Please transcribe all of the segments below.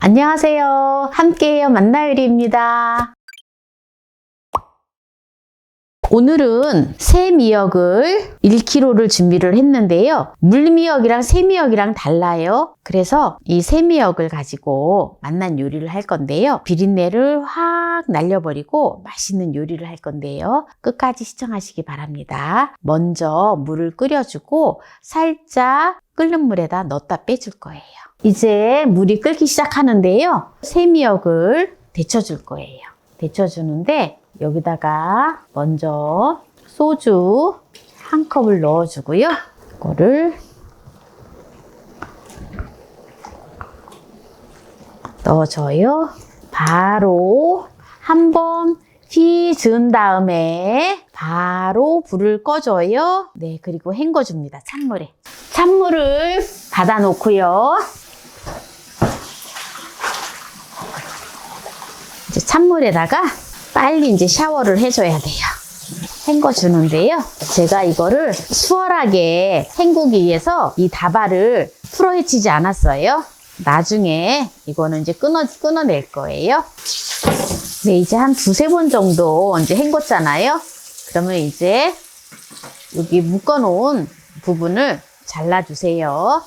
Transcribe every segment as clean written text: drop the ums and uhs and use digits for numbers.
안녕하세요. 함께해요 만나요리입니다. 오늘은 새미역을 1kg를 준비를 했는데요. 물미역이랑 새미역이랑 달라요. 그래서 이 새미역을 가지고 맛난 요리를 할 건데요. 비린내를 확 날려버리고 맛있는 요리를 할 건데요. 끝까지 시청하시기 바랍니다. 먼저 물을 끓여주고 살짝 끓는 물에다 넣었다 빼줄 거예요. 이제 물이 끓기 시작하는데요. 새미역을 데쳐줄 거예요. 데쳐주는데 여기다가 먼저 소주 1컵을 넣어주고요. 이거를 넣어줘요. 바로 한번 휘 저은 다음에 바로 불을 꺼줘요. 네, 그리고 헹궈줍니다. 찬물에. 찬물을 받아 놓고요. 이제 찬물에다가 빨리 이제 샤워를 해줘야 돼요. 헹궈주는데요. 제가 이거를 수월하게 헹구기 위해서 이 다발을 풀어 헤치지 않았어요. 나중에 이거는 이제 끊어낼 거예요. 네, 이제 한 두세 번 정도 이제 헹궜잖아요. 그러면 이제 여기 묶어놓은 부분을 잘라주세요.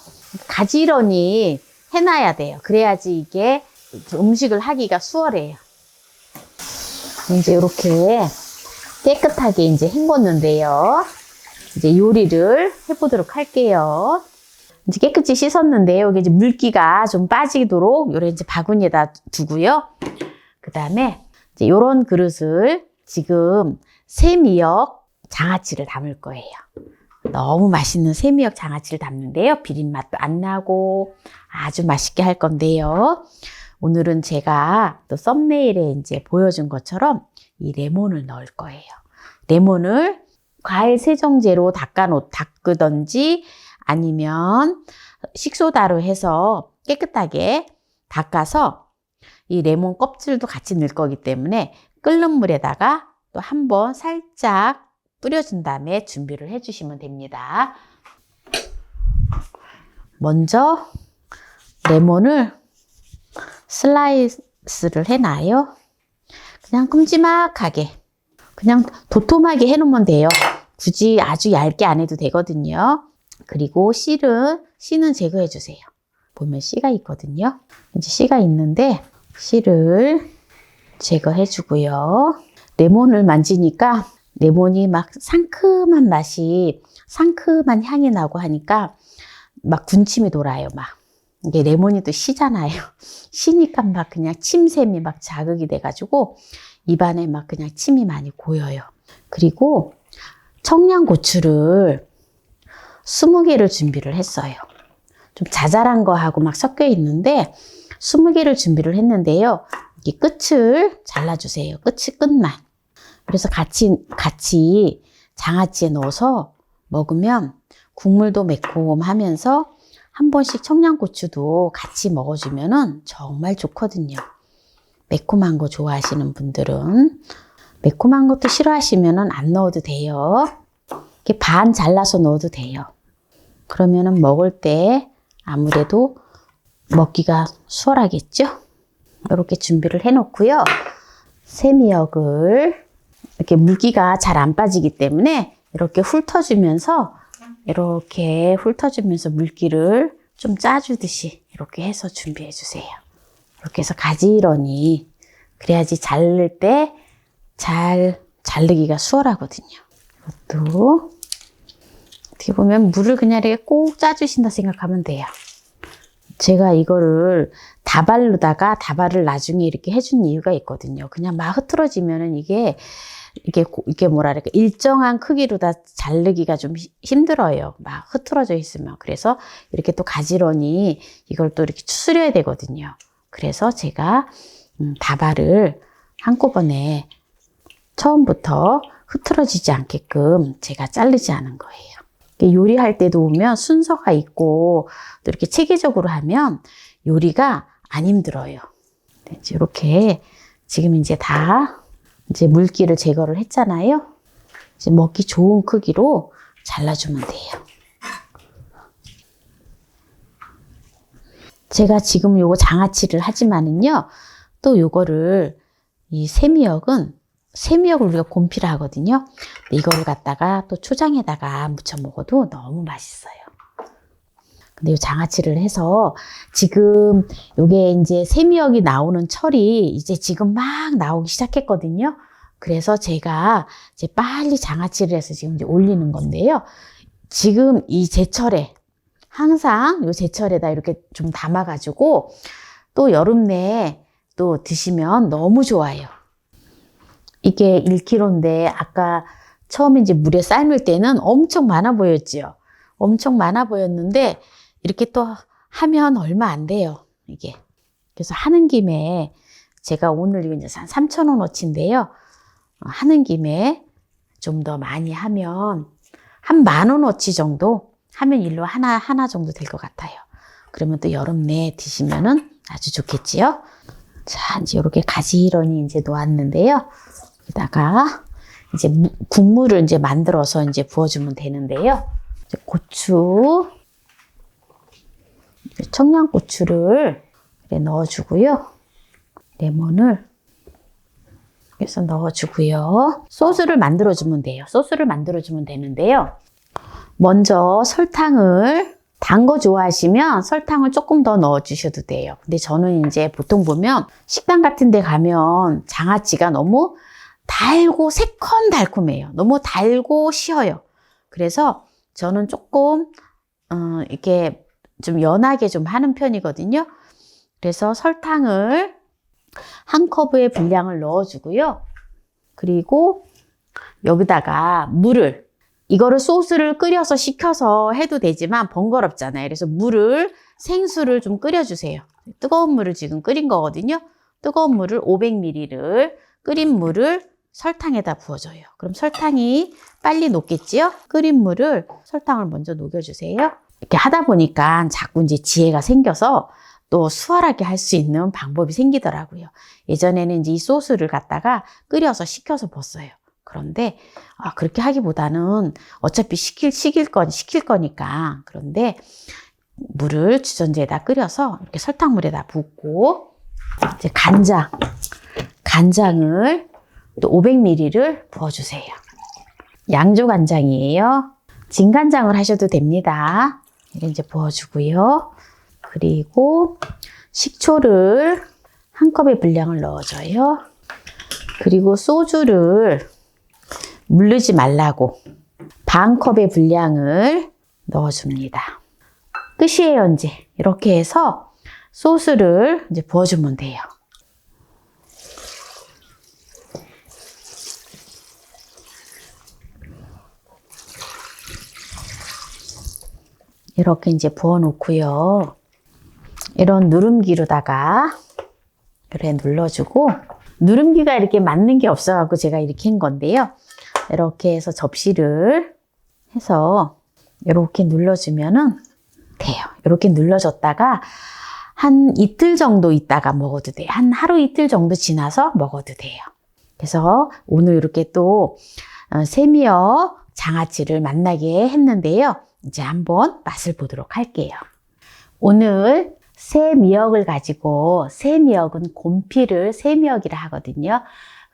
가지런히 해놔야 돼요. 그래야지 이게 음식을 하기가 수월해요. 이제 이렇게 깨끗하게 이제 헹궜는데요. 이제 요리를 해보도록 할게요. 이제 깨끗이 씻었는데요. 여기 이제 물기가 좀 빠지도록 요래 이제 바구니에다 두고요. 그 다음에 이제 요런 그릇을 지금 새미역 장아찌를 담을 거예요. 너무 맛있는 새미역 장아찌를 담는데요. 비린맛도 안 나고 아주 맛있게 할 건데요. 오늘은 제가 또 썸네일에 이제 보여준 것처럼 이 레몬을 넣을 거예요. 레몬을 과일 세정제로 닦으던지 아니면 식소다로 해서 깨끗하게 닦아서 이 레몬 껍질도 같이 넣을 거기 때문에 끓는 물에다가 또 한번 살짝 뿌려준 다음에 준비를 해주시면 됩니다. 먼저 레몬을 슬라이스를 해놔요. 그냥 큼지막하게, 그냥 도톰하게 해놓으면 돼요. 굳이 아주 얇게 안 해도 되거든요. 그리고 씨는 제거해 주세요. 보면 씨가 있거든요. 이제 씨가 있는데 씨를 제거해 주고요. 레몬을 만지니까 레몬이 막 상큼한 맛이, 상큼한 향이 나고 하니까 막 군침이 돌아요. 막 이게 레몬이 또 씨잖아요. 씨니까 막 그냥 침샘이 막 자극이 돼가지고 입안에 막 그냥 침이 많이 고여요. 그리고 청양고추를 20개를 준비를 했어요. 좀 자잘한 거하고 막 섞여 있는데 20개를 준비를 했는데요. 이 끝을 잘라주세요. 끝만. 그래서 같이 장아찌에 넣어서 먹으면 국물도 매콤하면서 한 번씩 청양고추도 같이 먹어주면 정말 좋거든요. 매콤한 거 좋아하시는 분들은, 매콤한 것도 싫어하시면 안 넣어도 돼요. 이렇게 반 잘라서 넣어도 돼요. 그러면 먹을 때 아무래도 먹기가 수월하겠죠? 이렇게 준비를 해놓고요. 새미역을 이렇게 물기가 잘 안 빠지기 때문에 이렇게 이렇게 훑어주면서 물기를 좀 짜주듯이 이렇게 해서 준비해 주세요. 이렇게 해서 가지런히, 그래야지 자를 때 잘 자르기가 수월하거든요. 이것도 어떻게 보면 물을 그냥 이렇게 꼭 짜주신다 생각하면 돼요. 제가 이거를 다발을 나중에 이렇게 해준 이유가 있거든요. 그냥 막 흐트러지면은 이게 뭐랄까, 일정한 크기로 다 자르기가 좀 힘들어요. 막 흐트러져 있으면. 그래서 이렇게 또 가지런히 이걸 또 이렇게 추스려야 되거든요. 그래서 제가 다발을 한꺼번에 처음부터 흐트러지지 않게끔 제가 자르지 않은 거예요. 요리할 때도 보면 순서가 있고 또 이렇게 체계적으로 하면 요리가 안 힘들어요. 이렇게 지금 이제 이제 물기를 제거를 했잖아요. 이제 먹기 좋은 크기로 잘라주면 돼요. 제가 지금 요거 장아찌를 하지만은요, 또 요거를, 이 세미역은, 세미역을 우리가 곰피라 하거든요. 근데 이거를 갖다가 또 초장에다가 무쳐 먹어도 너무 맛있어요. 근데 요 장아찌를 해서 지금 요게 이제 세미역이 나오는 철이 이제 지금 막 나오기 시작했거든요. 그래서 제가 이제 빨리 장아찌를 해서 지금 이제 올리는 건데요. 지금 이 제철에, 항상 요 제철에다 이렇게 좀 담아가지고 또 여름 내에 또 드시면 너무 좋아요. 이게 1kg인데 아까 처음에 이제 물에 삶을 때는 엄청 많아 보였지요. 엄청 많아 보였는데 이렇게 또 하면 얼마 안 돼요, 이게. 그래서 하는 김에 제가 오늘 이거 이제 한 3,000원어치인데요. 하는 김에 좀 더 많이 하면 한 10,000원어치 정도 하면 일로 하나 정도 될 것 같아요. 그러면 또 여름 내에 드시면은 아주 좋겠지요. 자, 이제 이렇게 가지런히 이제 놓았는데요. 여기다가 이제 국물을 이제 만들어서 이제 부어주면 되는데요. 이제 고추, 청양고추를 넣어주고요. 레몬을 그래서 넣어주고요. 소스를 만들어주면 돼요. 소스를 만들어주면 되는데요. 먼저 설탕을, 단 거 좋아하시면 설탕을 조금 더 넣어주셔도 돼요. 근데 저는 이제 보통 보면 식당 같은 데 가면 장아찌가 너무 달고 새콤달콤해요. 너무 달고 쉬어요. 그래서 저는 조금 이렇게 좀 연하게 좀 하는 편이거든요. 그래서 설탕을 한 컵의 분량을 넣어주고요. 그리고 여기다가 물을, 이거를 소스를 끓여서 식혀서 해도 되지만 번거롭잖아요. 그래서 생수를 좀 끓여주세요. 뜨거운 물을 지금 끓인 거거든요. 뜨거운 물을 500ml를 끓인 물을 설탕에다 부어줘요. 그럼 설탕이 빨리 녹겠지요? 끓인 물을 설탕을 먼저 녹여주세요. 이렇게 하다 보니까 자꾸 이제 지혜가 생겨서 또 수월하게 할 수 있는 방법이 생기더라고요. 예전에는 이제 이 소스를 갖다가 끓여서 식혀서 붓어요. 그런데 그렇게 하기보다는 어차피 식힐 거니까. 그런데 물을 주전자에다 끓여서 이렇게 설탕물에다 붓고 이제 간장을 또 500ml를 부어주세요. 양조 간장이에요. 진간장을 하셔도 됩니다. 이제 부어주고요. 그리고 식초를 한 컵의 분량을 넣어줘요. 그리고 소주를 물르지 말라고 반 컵의 분량을 넣어줍니다. 끝이에요, 이제. 이렇게 해서 소스를 이제 부어주면 돼요. 이렇게 이제 부어 놓고요. 이런 누름기로다가 이렇게 눌러주고, 누름기가 이렇게 맞는 게 없어갖고 제가 이렇게 한 건데요. 이렇게 해서 접시를 해서 이렇게 눌러주면은 돼요. 이렇게 눌러줬다가 한 이틀 정도 있다가 먹어도 돼요. 한 하루 이틀 정도 지나서 먹어도 돼요. 그래서 오늘 이렇게 또 세미역 장아찌를 만나게 했는데요. 이제 한번 맛을 보도록 할게요. 오늘 새미역을 가지고, 새미역은 곰피를 새미역이라 하거든요.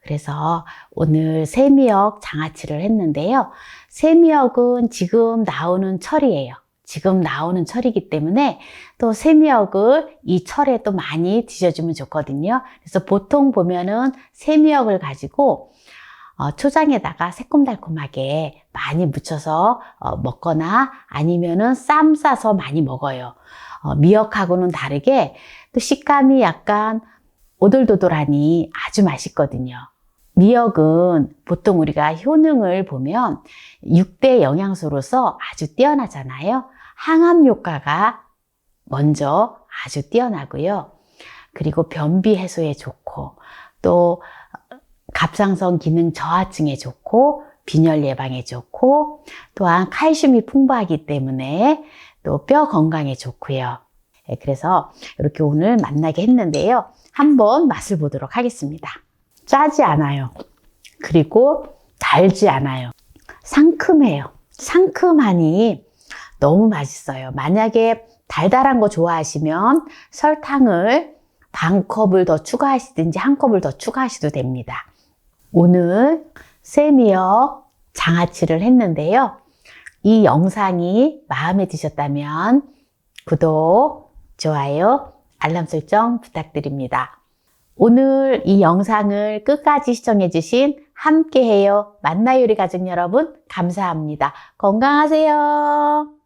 그래서 오늘 새미역 장아찌를 했는데요. 새미역은 지금 나오는 철이에요. 지금 나오는 철이기 때문에 또 새미역을 이 철에 또 많이 드셔주면 좋거든요. 그래서 보통 보면은 새미역을 가지고 초장에다가 새콤달콤하게 많이 묻혀서 먹거나 아니면은 쌈 싸서 많이 먹어요. 미역하고는 다르게 또 식감이 약간 오돌도돌하니 아주 맛있거든요. 미역은 보통 우리가 효능을 보면 6대 영양소로서 아주 뛰어나잖아요. 항암 효과가 먼저 아주 뛰어나고요. 그리고 변비 해소에 좋고, 또 갑상선 기능 저하증에 좋고, 빈혈 예방에 좋고, 또한 칼슘이 풍부하기 때문에 또 뼈 건강에 좋고요. 그래서 이렇게 오늘 만나게 했는데요. 한번 맛을 보도록 하겠습니다. 짜지 않아요. 그리고 달지 않아요. 상큼해요. 상큼하니 너무 맛있어요. 만약에 달달한 거 좋아하시면 설탕을 반 컵을 더 추가하시든지 한 컵을 더 추가하셔도 됩니다. 오늘 쇠미역 장아찌를 했는데요. 이 영상이 마음에 드셨다면 구독, 좋아요, 알람 설정 부탁드립니다. 오늘 이 영상을 끝까지 시청해주신 함께해요 만나요리 가족 여러분 감사합니다. 건강하세요.